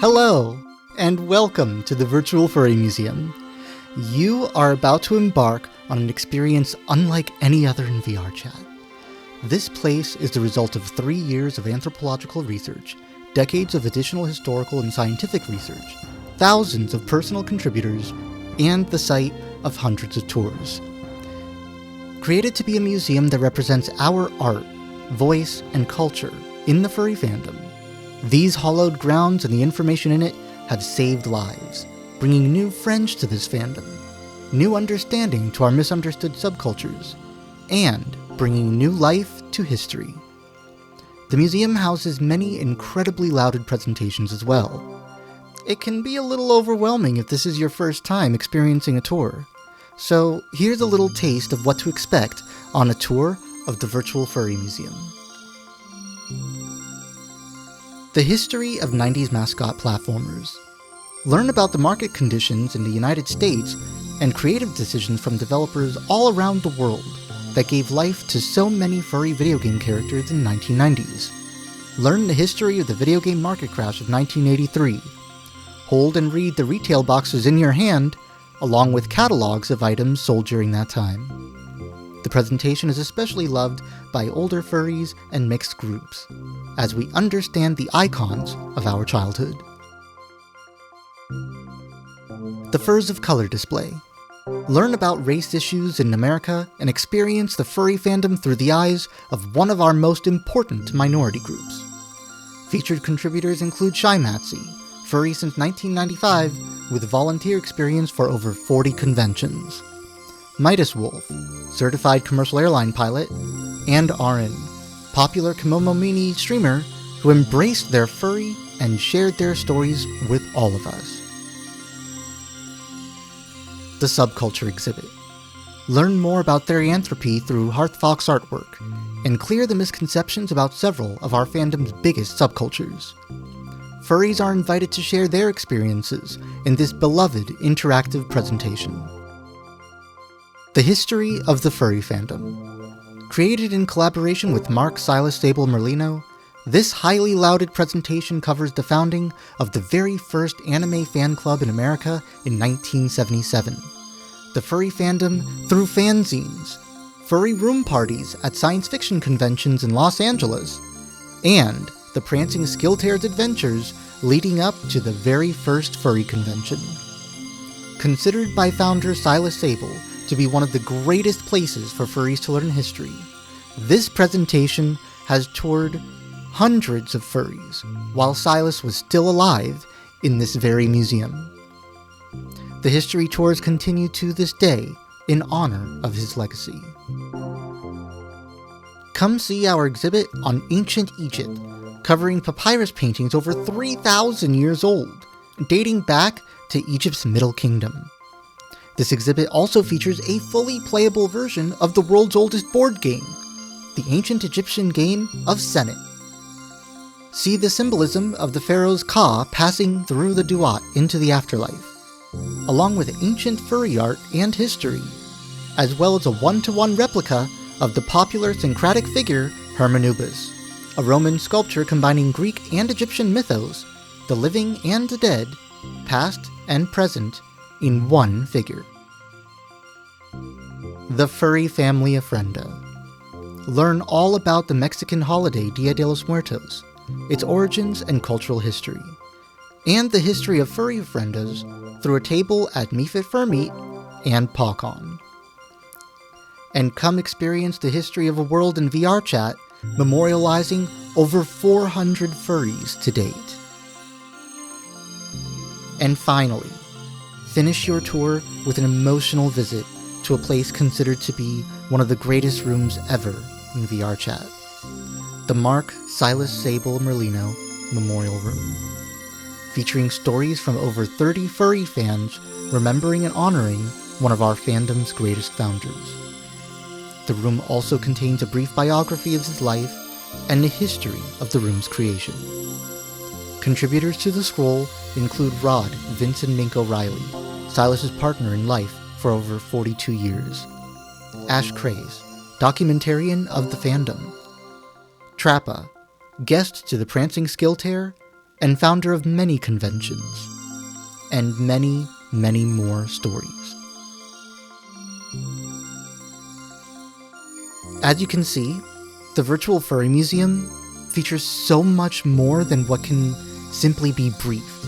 Hello, and welcome to the Virtual Furry Museum. You are about to embark on an experience unlike any other in VRChat. This place is the result of 3 years of anthropological research, decades of additional historical and scientific research, thousands of personal contributors, and the site of hundreds of tours. Created to be a museum that represents our art, voice, and culture in the furry fandom, these hallowed grounds and the information in it have saved lives, bringing new friends to this fandom, new understanding to our misunderstood subcultures, and bringing new life to history. The museum houses many incredibly lauded presentations as well. It can be a little overwhelming if this is your first time experiencing a tour. So here's a little taste of what to expect on a tour of the Virtual Furry Museum. The history of 90s mascot platformers. Learn about the market conditions in the United States and creative decisions from developers all around the world that gave life to so many furry video game characters in the 1990s. Learn the history of the video game market crash of 1983. Hold and read the retail boxes in your hand, along with catalogs of items sold during that time. The presentation is especially loved by older furries and mixed groups, as we understand the icons of our childhood. The Furs of Color display. Learn about race issues in America and experience the furry fandom through the eyes of one of our most important minority groups. Featured contributors include Shymatzy, furry since 1995 with volunteer experience for over 40 conventions. Midas Wolf, certified commercial airline pilot, and Arin, popular Kimomo Mini streamer who embraced their furry and shared their stories with all of us. The Subculture exhibit. Learn more about therianthropy through Hearthfox artwork, and clear the misconceptions about several of our fandom's biggest subcultures. Furries are invited to share their experiences in this beloved interactive presentation. The history of the furry fandom. Created in collaboration with Mark Silas Sable Merlino, this highly lauded presentation covers the founding of the very first anime fan club in America in 1977, the furry fandom through fanzines, furry room parties at science fiction conventions in Los Angeles, and the prancing Skiltair's adventures leading up to the very first furry convention. Considered by founder Silas Sable to be one of the greatest places for furries to learn history, this presentation has toured hundreds of furries while Silas was still alive in this very museum. The history tours continue to this day in honor of his legacy. Come see our exhibit on ancient Egypt, covering papyrus paintings over 3,000 years old, dating back to Egypt's Middle Kingdom. This exhibit also features a fully playable version of the world's oldest board game, the ancient Egyptian game of Senet. See the symbolism of the pharaoh's Ka passing through the Duat into the afterlife, along with ancient furry art and history, as well as a one-to-one replica of the popular syncretic figure Hermanubis, a Roman sculpture combining Greek and Egyptian mythos, the living and the dead, past and present, in one figure. The Furry Family Ofrenda. Learn all about the Mexican holiday Dia de los Muertos, its origins and cultural history, and the history of furry ofrendas through a table at MeFit Fur Meet and PawCon. And come experience the history of a world in VRChat, memorializing over 400 furries to date. And finally, finish your tour with an emotional visit to a place considered to be one of the greatest rooms ever in VRChat, the Mark Silas Sable Merlino Memorial Room, featuring stories from over 30 furry fans remembering and honoring one of our fandom's greatest founders. The room also contains a brief biography of his life and the history of the room's creation. Contributors to the scroll include Rod Vincent Mink O'Reilly, Silas's partner in life for over 42 years, Ash Craze, documentarian of the fandom, Trappa, guest to the Prancing Skill Tear, and founder of many conventions, and many, many more stories. As you can see, the Virtual Furry Museum features so much more than what can simply be briefed.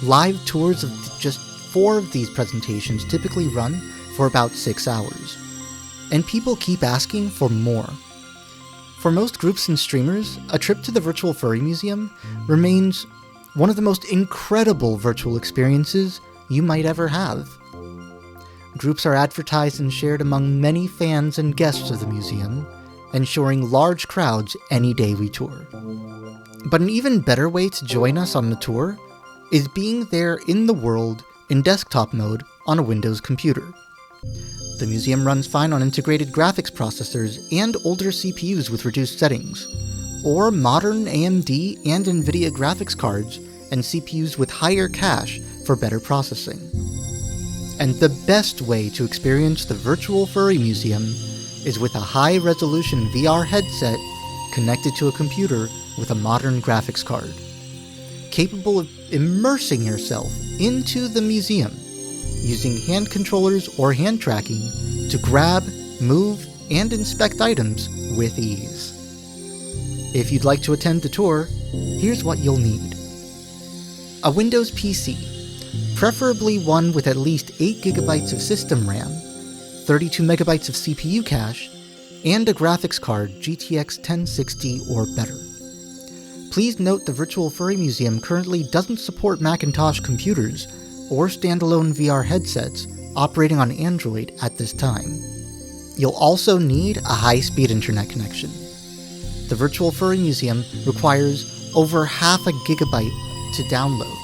Live tours of just 4 of these presentations typically run for about 6 hours, and people keep asking for more. For most groups and streamers, a trip to the Virtual Furry Museum remains one of the most incredible virtual experiences you might ever have. Groups are advertised and shared among many fans and guests of the museum, ensuring large crowds any day we tour. But an even better way to join us on the tour is being there in the world in desktop mode on a Windows computer. The museum runs fine on integrated graphics processors and older CPUs with reduced settings, or modern AMD and NVIDIA graphics cards and CPUs with higher cache for better processing. And the best way to experience the Virtual Furry Museum is with a high-resolution VR headset connected to a computer with a modern graphics card, capable of immersing yourself into the museum using hand controllers or hand tracking to grab, move, and inspect items with ease. If you'd like to attend the tour, here's what you'll need. A Windows PC, preferably one with at least 8 GB of system RAM, 32 MB of CPU cache, and a graphics card GTX 1060 or better. Please note the Virtual Furry Museum currently doesn't support Macintosh computers or standalone VR headsets operating on Android at this time. You'll also need a high-speed internet connection. The Virtual Furry Museum requires over half a gigabyte to download,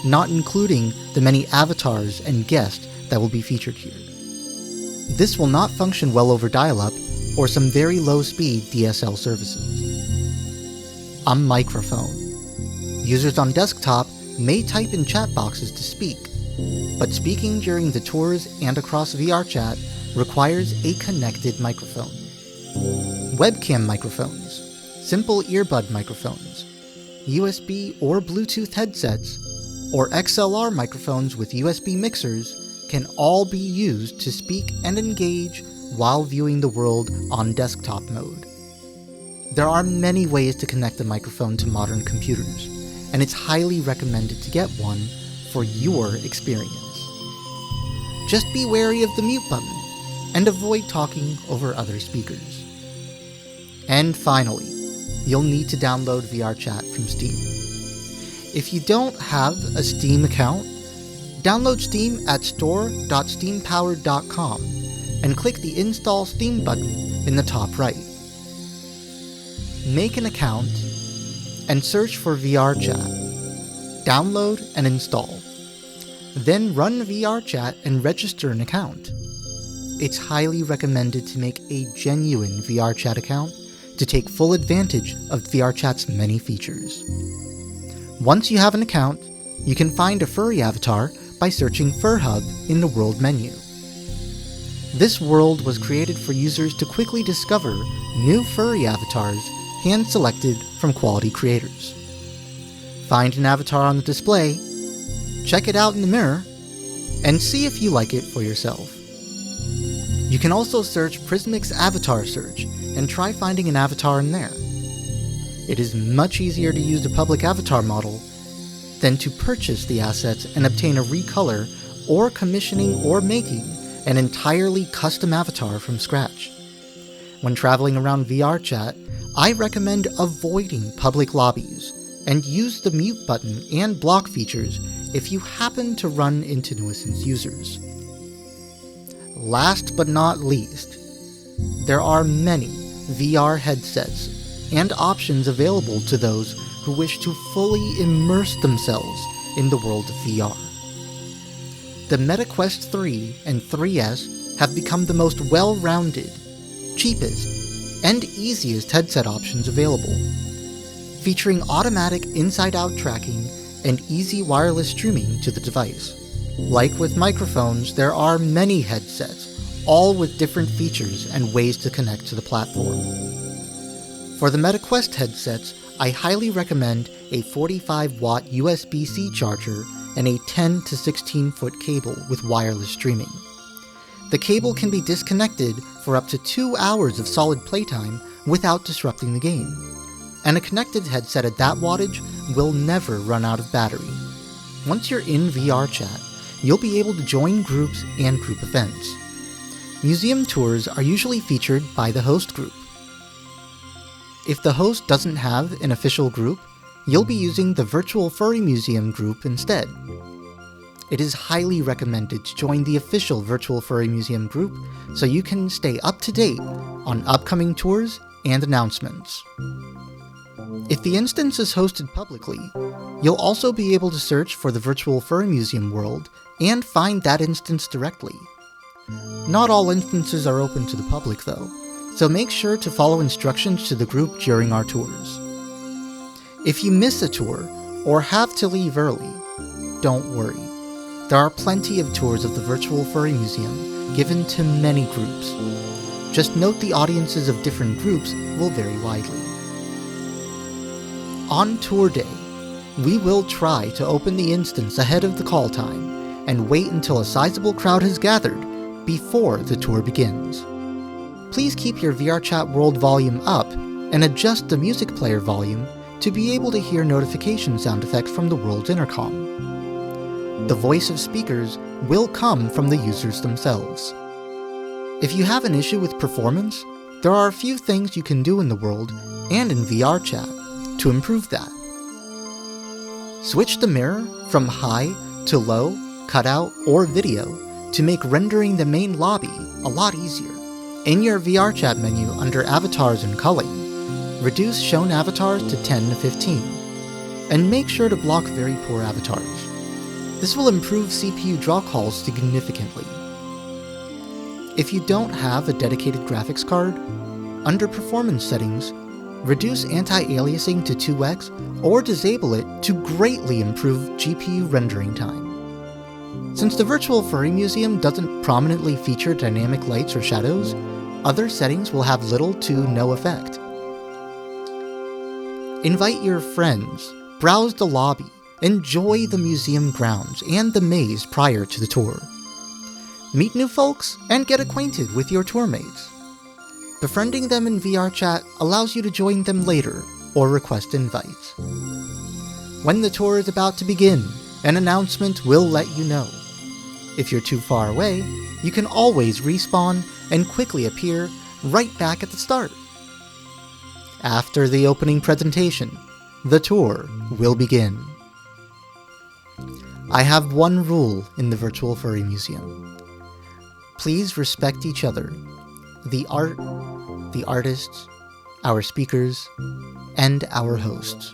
not including the many avatars and guests that will be featured here. This will not function well over dial-up or some very low-speed DSL services. A microphone. Users on desktop may type in chat boxes to speak, but speaking during the tours and across VRChat requires a connected microphone. Webcam microphones, simple earbud microphones, USB or Bluetooth headsets, or XLR microphones with USB mixers can all be used to speak and engage while viewing the world on desktop mode. There are many ways to connect a microphone to modern computers, and it's highly recommended to get one for your experience. Just be wary of the mute button, and avoid talking over other speakers. And finally, you'll need to download VRChat from Steam. If you don't have a Steam account, download Steam at store.steampowered.com and click the Install Steam button in the top right. Make an account and search for VRChat. Download and install. Then run VRChat and register an account. It's highly recommended to make a genuine VRChat account to take full advantage of VRChat's many features. Once you have an account, you can find a furry avatar by searching FurHub in the World menu. This world was created for users to quickly discover new furry avatars hand-selected from quality creators. Find an avatar on the display, check it out in the mirror, and see if you like it for yourself. You can also search Prismic's Avatar Search and try finding an avatar in there. It is much easier to use the public avatar model than to purchase the assets and obtain a recolor or commissioning or making an entirely custom avatar from scratch. When traveling around VRChat, I recommend avoiding public lobbies and use the mute button and block features if you happen to run into nuisance users. last but not least, there are many VR headsets and options available to those who wish to fully immerse themselves in the world of VR. The MetaQuest 3 and 3S have become the most well-rounded, cheapest, and easiest headset options available, featuring automatic inside-out tracking and easy wireless streaming to the device. Like with microphones, there are many headsets, all with different features and ways to connect to the platform. For the MetaQuest headsets, I highly recommend a 45-watt USB-C charger and a 10 to 16-foot cable with wireless streaming. The cable can be disconnected for up to 2 hours of solid playtime without disrupting the game, and a connected headset at that wattage will never run out of battery. Once you're in VRChat, you'll be able to join groups and group events. Museum tours are usually featured by the host group. If the host doesn't have an official group, you'll be using the Virtual Furry Museum group instead. It is highly recommended to join the official Virtual Furry Museum group so you can stay up to date on upcoming tours and announcements. If the instance is hosted publicly, you'll also be able to search for the Virtual Furry Museum world and find that instance directly. Not all instances are open to the public though, so make sure to follow instructions to the group during our tours. If you miss a tour or have to leave early, don't worry. There are plenty of tours of the Virtual Furry Museum given to many groups. Just note the audiences of different groups will vary widely. On tour day, we will try to open the instance ahead of the call time and wait until a sizable crowd has gathered before the tour begins. Please keep your VRChat World volume up and adjust the music player volume to be able to hear notification sound effects from the world's intercom. The voice of speakers will come from the users themselves. If you have an issue with performance, there are a few things you can do in the world and in VRChat to improve that. Switch the mirror from high to low, cutout, or video to make rendering the main lobby a lot easier. In your VRChat menu under Avatars and Culling, reduce shown avatars to 10 to 15, and make sure to block very poor avatars. This will improve CPU draw calls significantly. If you don't have a dedicated graphics card, under Performance Settings, reduce anti-aliasing to 2x or disable it to greatly improve GPU rendering time. Since the Virtual Furry Museum doesn't prominently feature dynamic lights or shadows, other settings will have little to no effect. Invite your friends, browse the lobby, enjoy the museum grounds and the maze prior to the tour. Meet new folks and get acquainted with your tour mates. Befriending them in VRChat allows you to join them later or request invites. When the tour is about to begin, an announcement will let you know. If you're too far away, you can always respawn and quickly appear right back at the start. After the opening presentation, the tour will begin. I have one rule in the Virtual Furry Museum. Please respect each other, the art, the artists, our speakers, and our hosts,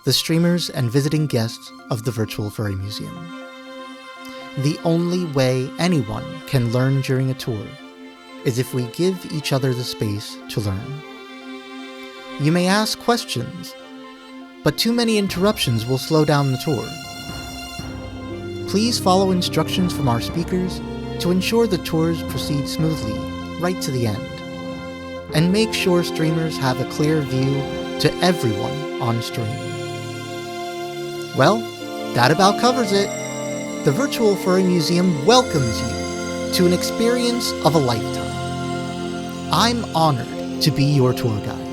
the streamers and visiting guests of the Virtual Furry Museum. The only way anyone can learn during a tour is if we give each other the space to learn. You may ask questions, but too many interruptions will slow down the tour. Please follow instructions from our speakers to ensure the tours proceed smoothly right to the end, and make sure streamers have a clear view to everyone on stream. Well, that about covers it. The Virtual Furry Museum welcomes you to an experience of a lifetime. I'm honored to be your tour guide,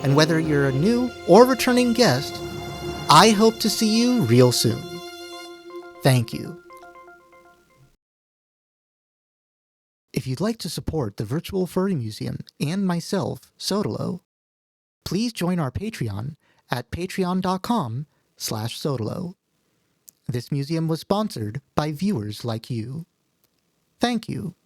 and whether you're a new or returning guest, I hope to see you real soon. Thank you. If you'd like to support the Virtual Furry Museum and myself, Sodalo, please join our Patreon at patreon.com/Sodalo. This museum was sponsored by viewers like you. Thank you.